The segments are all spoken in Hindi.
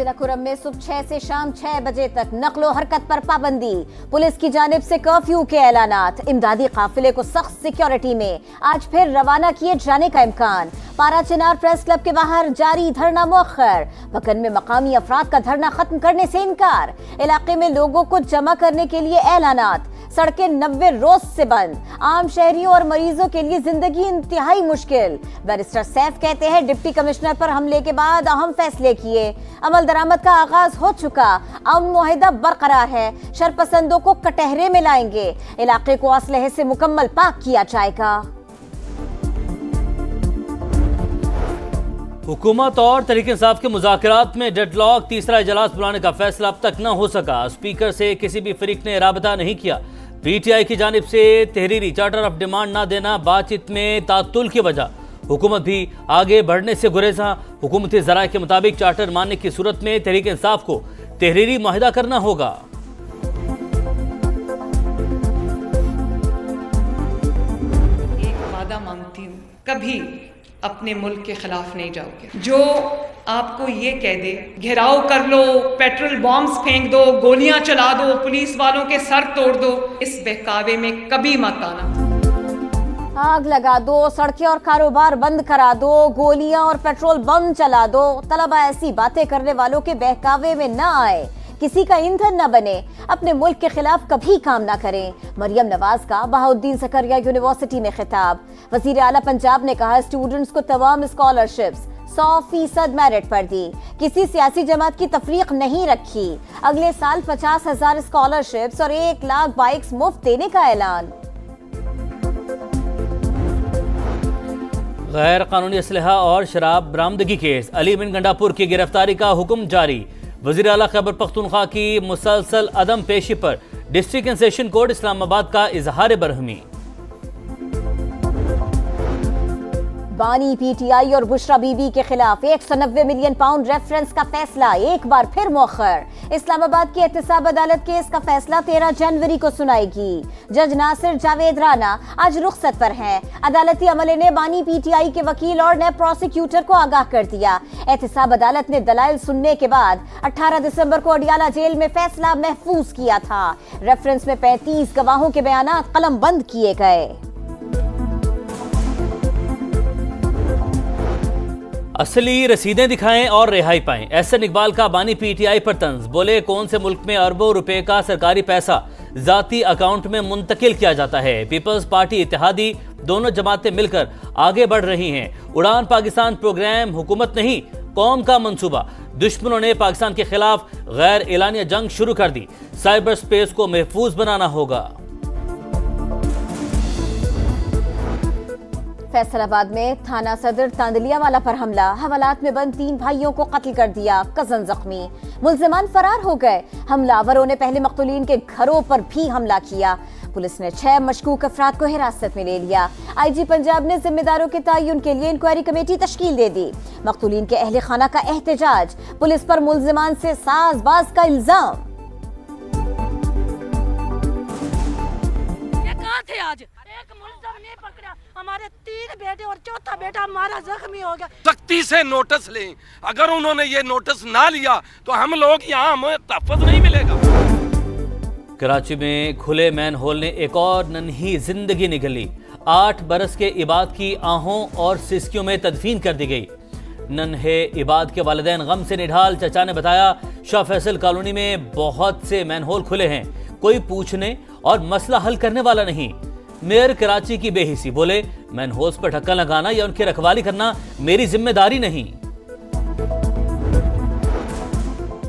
जिला खुर्रम में सुबह 6 से शाम 6 बजे तक नकलो हरकत पर पाबंदी। पुलिस की जानिब से कर्फ्यू के ऐलानात। इमदादी काफिले को सख्त सिक्योरिटी में आज फिर रवाना किए जाने का इम्कान। पारा चिनार प्रेस क्लब के बाहर जारी धरना मुअख्खर। पकन में मकामी अफराद का धरना खत्म करने से इनकार। इलाके में लोगों को जमा करने के लिए ऐलानात। सड़कें 90 रोज से बंद। आम शहरियों और मरीजों के लिए जिंदगी इंतहाई मुश्किल। बैरिस्टर सैफ कहते हैं डिप्टी कमिश्नर पर हमले के बाद अहम फैसले किए। अमल दरामद का आगाज हो चुका। अमन मुआहिदा बरकरार है। शरपसंदों को कटहरे में लाएंगे। इलाके को असलहे से मुकम्मल पाक किया जाएगा। हुकूमत और तहरीक इंसाफ के मुज़ाकरात में डेडलॉक। तीसरा इजलास बुलाने का फैसला अब तक न हो सका। स्पीकर से किसी भी फरीक ने राबता नहीं किया। पीटीआई की जानिब से तहरीरी चार्टर ऑफ डिमांड न देना बातचीत में तातुल की वजह। हुकूमत भी आगे बढ़ने से गुरेजा। हुकूमती ज़राए के मुताबिक चार्टर मानने की सूरत में तहरीक इंसाफ को तहरीरी मुआहिदा करना होगा। एक वादा मांगती हूँ, कभी अपने मुल्क के खिलाफ नहीं जाओगे। जो आपको ये कह दे घेराव कर लो, पेट्रोल बॉम्ब्स फेंक दो, गोलियां चला दो, पुलिस वालों के सर तोड़ दो, इस बहकावे में कभी मत आना। आग लगा दो, सड़कें और कारोबार बंद करा दो, गोलियां और पेट्रोल बम चला दो। तलबा ऐसी बातें करने वालों के बहकावे में न आए, किसी का ईंधन न बने, अपने मुल्क के खिलाफ कभी काम ना करें। मरियम नवाज का बहाउद्दीन ज़करिया यूनिवर्सिटी में खिताब। वज़ीर आला पंजाब ने कहा स्टूडेंट्स को तमाम स्कॉलरशिप्स 100% मेरिट पर दी। किसी सियासी जमात की तफरीक नहीं रखी। अगले साल 50,000 स्कॉलरशिप्स और 1 लाख बाइक्स मुफ्त देने का ऐलान। गैर कानूनी असलहा और शराब बरामदगी केस। अली बिन गंडापुर की गिरफ्तारी का हुक्म जारी। वज़ीर आला खैबर पख्तूनख्वा की मुसलसल अदम पेशी पर district and session court Islamabad का इजहार बरहमी। बानी पीटीआई और बुशरा बीबी के खिलाफ 190 मिलियन पाउंड रेफरेंस का फैसला एक बार फिर मौखर। इस्लामाबाद की एहतसाब अदालत केस का फैसला 13 जनवरी को सुनाएगी। जज नासिर जावेद राना आज रुखसत पर हैं। अदालती अमले ने बानी पीटीआई के वकील और नए प्रोसिक्यूटर को आगाह कर दिया। एहतसाब अदालत ने दलाइल सुनने के बाद 18 दिसंबर को अडियाला जेल में फैसला महफूज किया था। रेफरेंस में 35 गवाहों के बयान कलम बंद किए गए। असली रसीदें दिखाएं और रिहाई पाएं। एहसन इकबाल का बानी पीटीआई पर तंज। बोले कौन से मुल्क में अरबों रुपए का सरकारी पैसा जाती अकाउंट में मुंतकिल किया जाता है। पीपल्स पार्टी इत्तेहादी दोनों जमातें मिलकर आगे बढ़ रही हैं। उड़ान पाकिस्तान प्रोग्राम हुकूमत नहीं कौम का मंसूबा। दुश्मनों ने पाकिस्तान के खिलाफ गैर एलानिया जंग शुरू कर दी। साइबर स्पेस को महफूज बनाना होगा। फैसलाबाद में थाना सदर तांदलियावाला पर हमला। हवालात में बंद 3 भाइयों को कत्ल कर दिया, कजन जख्मी। मुल्जिमान फरार हो गए। हमलावरों ने पहले मकतूलीन के घरों पर भी हमला किया। पुलिस ने 6 मशकूक अफराद को हिरासत में ले लिया। आईजी पंजाब ने जिम्मेदारों के तयन के लिए इंक्वायरी कमेटी तश्कील दे दी। मकतूलीन के अहले खाना का एहतजाज। पुलिस पर मुल्जिमान से साजबाज का इल्जाम। थे आज एक मुल्ज़िम नहीं पकड़ा, हमारे 3 बेटे और चौथा बेटा हमारा जख्मी हो गया। सख्ती से नोटिस लें। अगर उन्होंने ये नोटिस ना लिया तो हम लोग यहाँ हमें तहफ़्फ़ुज़ नहीं मिलेगा। कराची में खुले मैन होल ने एक और नन्ही जिंदगी निगली। 8 बरस के इबाद की आहों और सिसकियों में तदफीन कर दी गई। नन्हे इबाद के वालिदैन गम से निढाल। चचा ने बताया शाह फैसल कॉलोनी में बहुत से मैन होल खुले हैं, कोई पूछने और मसला हल करने वाला नहीं। मेयर कराची की बेहिसी। बोले मैन होल्स पर ढक्कन लगाना या उनकी रखवाली करना मेरी जिम्मेदारी नहीं।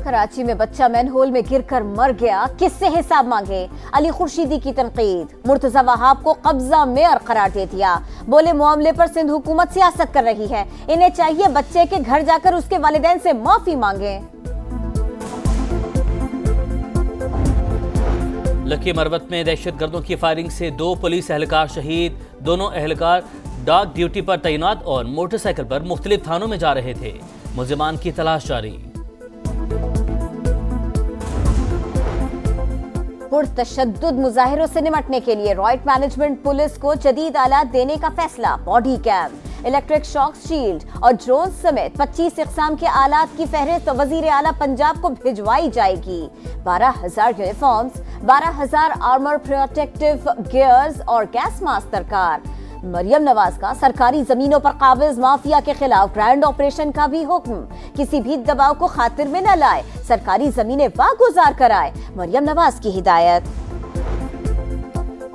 कराची में बच्चा मैन होल में गिरकर मर गया, किससे हिसाब मांगे। अली खुर्शीदी की तनकीद। मुर्तजा वहाब को कब्जा मेयर करार दे दिया। बोले मामले पर सिंध हुकूमत सियासत कर रही है, इन्हें चाहिए बच्चे के घर जाकर उसके वालिदैन से माफी मांगे। लकी मरवत में दहशतगर्दों की फायरिंग से 2 पुलिस एहलकार शहीद। दोनों एहलकार डाक ड्यूटी पर तैनात और मोटरसाइकिल पर मुख्तलिफ थानों में जा रहे थे। मुल्जिमान की तलाश जारी। पुरतशद्दुद मुजाहिरों से निपटने के लिए रॉयट मैनेजमेंट पुलिस को जदीद आलात देने का फैसला। Body cam. Electric shock shield और ड्रोन समेत 25 इक़साम के आलात की फहरिस्त वजीर आला पंजाब को भिजवाई जाएगी। 12,000 यूनिफॉर्म्स, 12,000 आर्मर प्रोटेक्टिव गियर्स और गैस मास्क दरकार। मरियम नवाज का सरकारी जमीनों पर काबिज माफिया के खिलाफ ग्रैंड ऑपरेशन का भी हुक्म। किसी भी दबाव को खातिर में न लाए, सरकारी जमीनें वागुजार कराए, मरियम नवाज की हिदायत।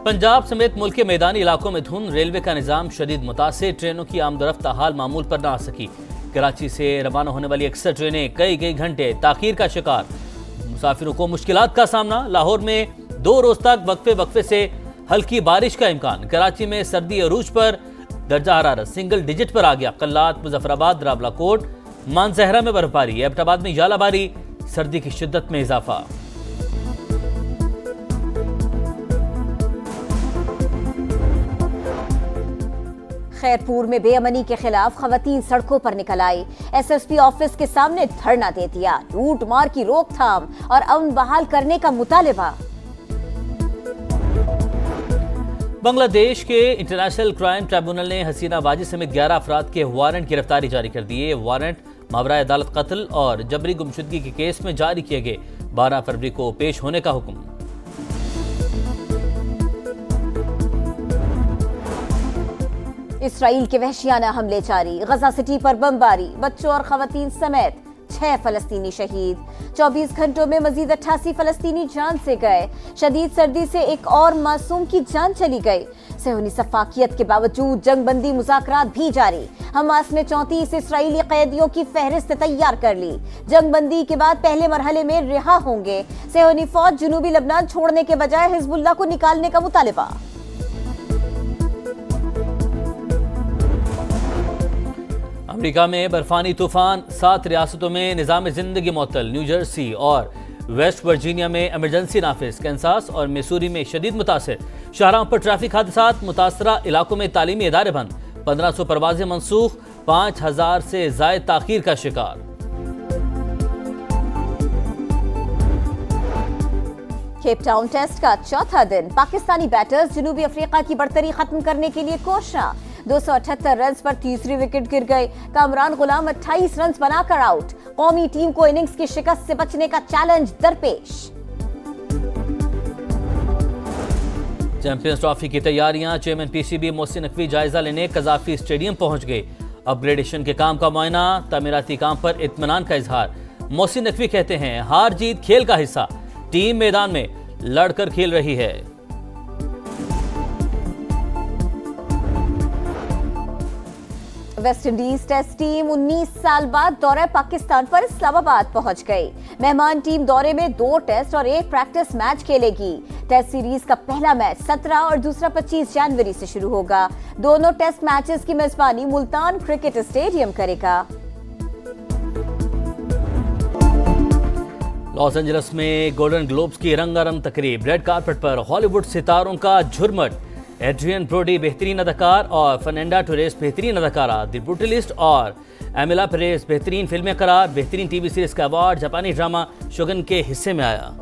पंजाब समेत मुल्क के मैदानी इलाकों में धुंध, रेलवे का निजाम शदीद मुतासिर, ट्रेनों की आमदरफ्त हाल मामूल पर न आ सकी। कराची से रवाना होने वाली अक्सर ट्रेनें कई घंटे ताखीर का शिकार, मुसाफिरों को मुश्किलात का सामना। लाहौर में 2 रोज तक वक्फे से हल्की बारिश का इम्कान। कराची में सर्दी अरूज पर, दर्जा हरारत सिंगल डिजिट पर आ गया। कल्लात, मुजफ्फराबाद, रावलाकोट, मानसहरा में बर्फबारी, एबटाबाद में यालाबारी, सर्दी की शिद्दत में इजाफा। खैरपुर में बेअमनी के खिलाफ खवातीन सड़कों पर निकल आई। एसएसपी ऑफिस के सामने धरना दे दिया। लूट मार की रोकथाम और अमन बहाल करने का मुतालिबा। बांग्लादेश के इंटरनेशनल क्राइम ट्रिब्यूनल ने हसीना वाजिद समेत 11 अफराद के वारंट गिरफ्तारी जारी कर दिए। वारंट मावरा अदालत कत्ल और जबरी गुमशुदगी के केस में जारी किए गए। 12 फरवरी को पेश होने का हुक्म। इसराइल के वहशियाना हमले जारी, गजा सिटी पर बमबारी, बच्चों और खवातीन समेत 6 फलस्तीनी शहीद। 24 घंटों में मजीद 88 फलस्तीनी जान से गए। शदीद सर्दी से एक और मासूम की जान चली गई। सहूनी सफाकियत के बावजूद जंगबंदी मुज़ाकरात भी जारी। हमास ने 34 इसराइली कैदियों की फहरिस्त तैयार कर ली। जंगबंदी के बाद पहले मरहले में रिहा होंगे। सहूनी फौज जुनूबी लबनान छोड़ने के बजाय हिजबुल्लाह को निकालने का मुतालिबा। अमेरिका में बर्फानी तूफान, 7 रियासतों में निजाम जिंदगी मुअत्तल। न्यू जर्सी और वेस्ट वर्जीनिया में इमरजेंसी नाफिज। कैंसास और मिसूरी में शदीद मुतासिर। शाहराहों पर ट्रैफिक हादसात, मुतासरा इलाकों में तालीमी इदारे बंद। 1500 परवाजें मनसूख, 5000 से जायद ताखीर का शिकार। केप टाउन टेस्ट का चौथा दिन, पाकिस्तानी बैटर्स जनूबी अफ्रीका की बढ़तरी खत्म करने के लिए कोशिश। 278 रन पर तीसरी विकेट गिर गई। कामरान गुलाम 28 रन बनाकर आउट। कौमी टीम को इनिंग्स की शिकस्त से बचने का चैलेंज दरपेश। चैंपियंस ट्रॉफी की तैयारियां, चेयरमैन पीसीबी मोहसिन नकवी जायजा लेने कजाफी स्टेडियम पहुंच गए। अपग्रेडेशन के काम का मुआयना, तामीराती काम पर इत्मीनान का इजहार। मोहसिन नकवी कहते हैं हार जीत खेल का हिस्सा, टीम मैदान में लड़कर खेल रही है। वेस्ट इंडीज टेस्ट टीम 19 साल बाद दौरे पाकिस्तान पर इस्लामाबाद पहुंच गई। मेहमान टीम दौरे में 2 टेस्ट और 1 प्रैक्टिस मैच खेलेगी। टेस्ट सीरीज का पहला मैच 17 और दूसरा 25 जनवरी से शुरू होगा। दोनों टेस्ट मैचेस की मेजबानी मुल्तान क्रिकेट स्टेडियम करेगा। लॉस एंजलिस में गोल्डन ग्लोब्स की रंगारंग तकरीब। रेड कार्पेट पर हॉलीवुड सितारों का झुरमट। एड्रियन ब्रोडी बेहतरीन अदाकार और फर्नांडा टोरेस बेहतरीन अदाकारा। द ब्रूटलिस्ट और एमिला पेरेस बेहतरीन फिल्में करार। बेहतरीन टीवी सीरीज का अवार्ड जापानी ड्रामा शोगन के हिस्से में आया।